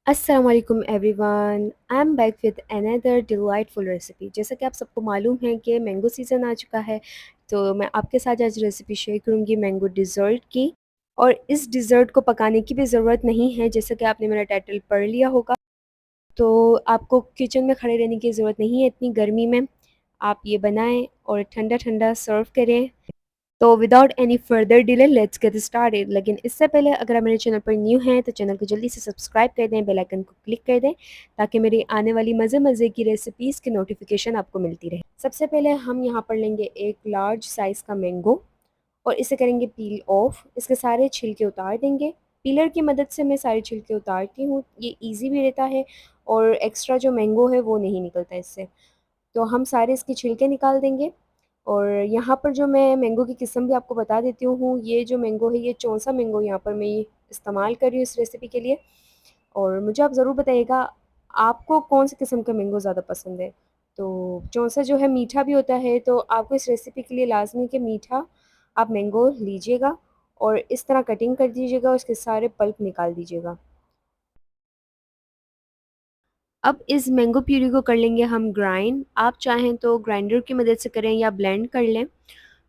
अस्सलाम वालेकुम everyone. I am back with another delightful recipe. जैसा कि आप सबको मालूम है कि मैंगो सीज़न आ चुका है, तो मैं आपके साथ आज रेसिपी शेयर करूंगी मैंगो डिज़र्ट की। और इस डिज़र्ट को पकाने की भी ज़रूरत नहीं है, जैसा कि आपने मेरा टाइटल पढ़ लिया होगा। तो आपको किचन में खड़े रहने की ज़रूरत नहीं है इतनी गर्मी में। आप ये बनाएं और ठंडा ठंडा सर्व करें। तो without any further delay let's get started. लेकिन इससे पहले अगर आप मेरे चैनल पर न्यू हैं तो चैनल को जल्दी से सब्सक्राइब कर दें, बेल आइकन को क्लिक कर दें, ताकि मेरी आने वाली मज़े मज़े की रेसिपीज़ की नोटिफिकेशन आपको मिलती रहे। सबसे पहले हम यहाँ पर लेंगे एक लार्ज साइज़ का मैंगो और इसे करेंगे पील ऑफ। इसके सारे छिलके उतार देंगे। पीलर की मदद से मैं सारे छिलके उतारती हूँ, ये ईजी भी रहता है और एक्स्ट्रा जो मैंगो है वो नहीं निकलता इससे। तो हम सारे इसके छिलके निकाल देंगे। और यहाँ पर जो मैं मैंगो की किस्म भी आपको बता देती हूँ, ये जो मैंगो है ये चौसा मैंगो यहाँ पर मैं ये इस्तेमाल कर रही हूँ इस रेसिपी के लिए। और मुझे आप ज़रूर बताइएगा आपको कौन सी किस्म का मैंगो ज़्यादा पसंद है। तो चौसा जो है मीठा भी होता है, तो आपको इस रेसिपी के लिए लाजमी कि मीठा आप मैंगो लीजिएगा और इस तरह कटिंग कर दीजिएगा, उसके सारे पल्प निकाल दीजिएगा। अब इस मैंगो प्यूरी को कर लेंगे हम ग्राइंड। आप चाहें तो ग्राइंडर की मदद से करें या ब्लेंड कर लें,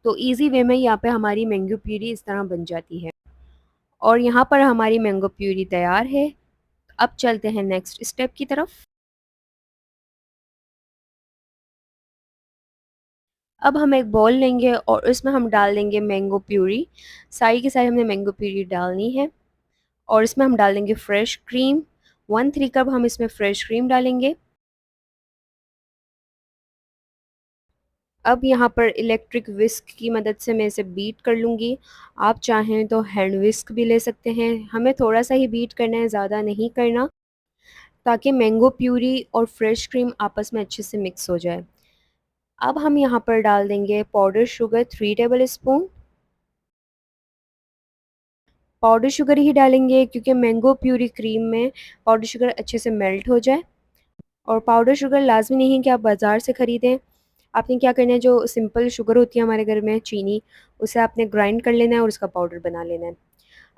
तो इजी वे में यहाँ पे हमारी मैंगो प्यूरी इस तरह बन जाती है। और यहाँ पर हमारी मैंगो प्यूरी तैयार है। अब चलते हैं नेक्स्ट स्टेप की तरफ। अब हम एक बॉल लेंगे और इसमें हम डाल देंगे मैंगो प्यूरी। सारी की सारी हमने मैंगो प्यूरी डालनी है। और इसमें हम डाल देंगे फ्रेश क्रीम। 1/3 कप हम इसमें फ्रेश क्रीम डालेंगे। अब यहाँ पर इलेक्ट्रिक विस्क की मदद से मैं इसे बीट कर लूँगी। आप चाहें तो हैंड विस्क भी ले सकते हैं। हमें थोड़ा सा ही बीट करना है, ज़्यादा नहीं करना, ताकि मैंगो प्यूरी और फ्रेश क्रीम आपस में अच्छे से मिक्स हो जाए। अब हम यहाँ पर डाल देंगे powder sugar 3 tablespoon. Powder sugar ही डालेंगे क्योंकि मैंगो प्यूरी क्रीम में पाउडर शुगर अच्छे से मेल्ट हो जाए। और पाउडर शुगर लाजमी नहीं है कि आप बाज़ार से ख़रीदें। आपने क्या करना है, जो सिंपल शुगर होती है हमारे घर में चीनी, उसे आपने ग्राइंड कर लेना है और उसका पाउडर बना लेना है।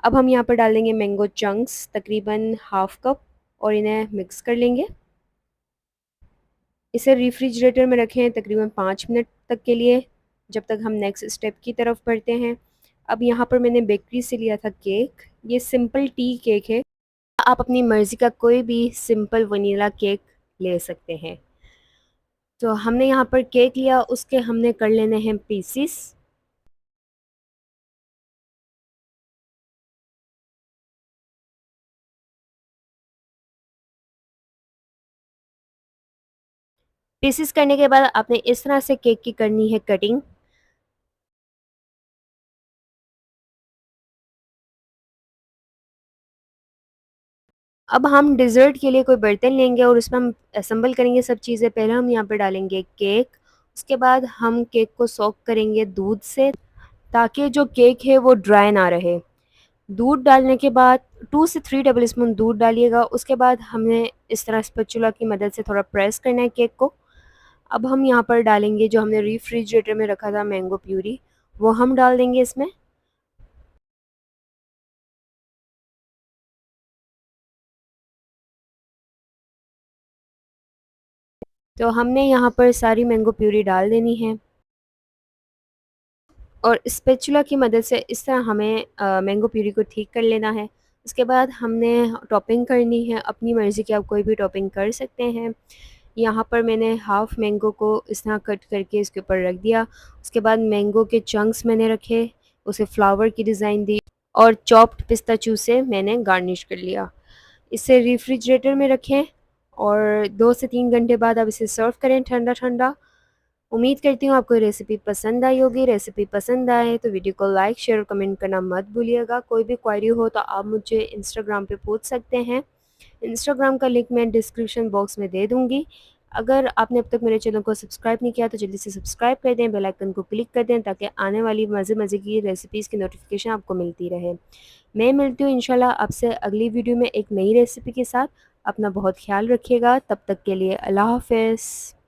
अब हम यहाँ पर डाल देंगे मैंगो चंक्स तकरीबन हाफ़ कप और इन्हें मिक्स कर लेंगे। इसे रेफ्रिजरेटर में रखें तकरीबन 5 मिनट तक के लिए, जब तक हम नेक्स्ट स्टेप की तरफ बढ़ते हैं। अब यहाँ पर मैंने बेकरी से लिया था केक। ये सिंपल टी केक है। आप अपनी मर्ज़ी का कोई भी सिंपल वनीला केक ले सकते हैं। तो हमने यहाँ पर केक लिया, उसके हमने कर लेने हैं पीसीस। पीसीस करने के बाद आपने इस तरह से केक की करनी है कटिंग। अब हम डिज़र्ट के लिए कोई बर्तन लेंगे और उसमें हम असेंबल करेंगे सब चीज़ें। पहले हम यहाँ पर डालेंगे केक, उसके बाद हम केक को सोक करेंगे दूध से, ताकि जो केक है वो ड्राई ना रहे। दूध डालने के बाद 2 से 3 टेबल स्पून दूध डालिएगा। उसके बाद हमें इस तरह स्पैचुला की मदद से थोड़ा प्रेस करना है केक को। अब हम यहाँ पर डालेंगे जो हमने रेफ्रिजरेटर में रखा था मैंगो प्यूरी, वो हम डाल देंगे इसमें। तो हमने यहाँ पर सारी मैंगो प्यूरी डाल देनी है और स्पैचुला की मदद से इस तरह हमें मैंगो प्यूरी को ठीक कर लेना है। उसके बाद हमने टॉपिंग करनी है, अपनी मर्ज़ी की आप कोई भी टॉपिंग कर सकते हैं। यहाँ पर मैंने हाफ़ मैंगो को इस तरह कट करके इसके ऊपर रख दिया। उसके बाद मैंगो के चंक्स मैंने रखे, उसे फ्लावर की डिज़ाइन दी और चॉप्ड पिस्ताचू से मैंने गार्निश कर लिया। इसे रेफ्रिजरेटर में रखें और 2 से 3 घंटे बाद आप इसे सर्व करें ठंडा ठंडा। उम्मीद करती हूँ आपको रेसिपी पसंद आई होगी। रेसिपी पसंद आए तो वीडियो को लाइक शेयर और कमेंट करना मत भूलिएगा। कोई भी क्वेरी हो तो आप मुझे इंस्टाग्राम पे पूछ सकते हैं। इंस्टाग्राम का लिंक मैं डिस्क्रिप्शन बॉक्स में दे दूँगी। अगर आपने अब तक मेरे चैनल को सब्सक्राइब नहीं किया तो जल्दी से सब्सक्राइब कर दें, बेल आइकन को क्लिक कर दें, ताकि आने वाली मज़े मज़े की रेसिपीज़ की नोटिफिकेशन आपको मिलती रहे। मैं मिलती हूँ इंशाल्लाह आपसे अगली वीडियो में एक नई रेसिपी के साथ। अपना बहुत ख्याल रखिएगा। तब तक के लिए अल्लाह हाफ़िज़।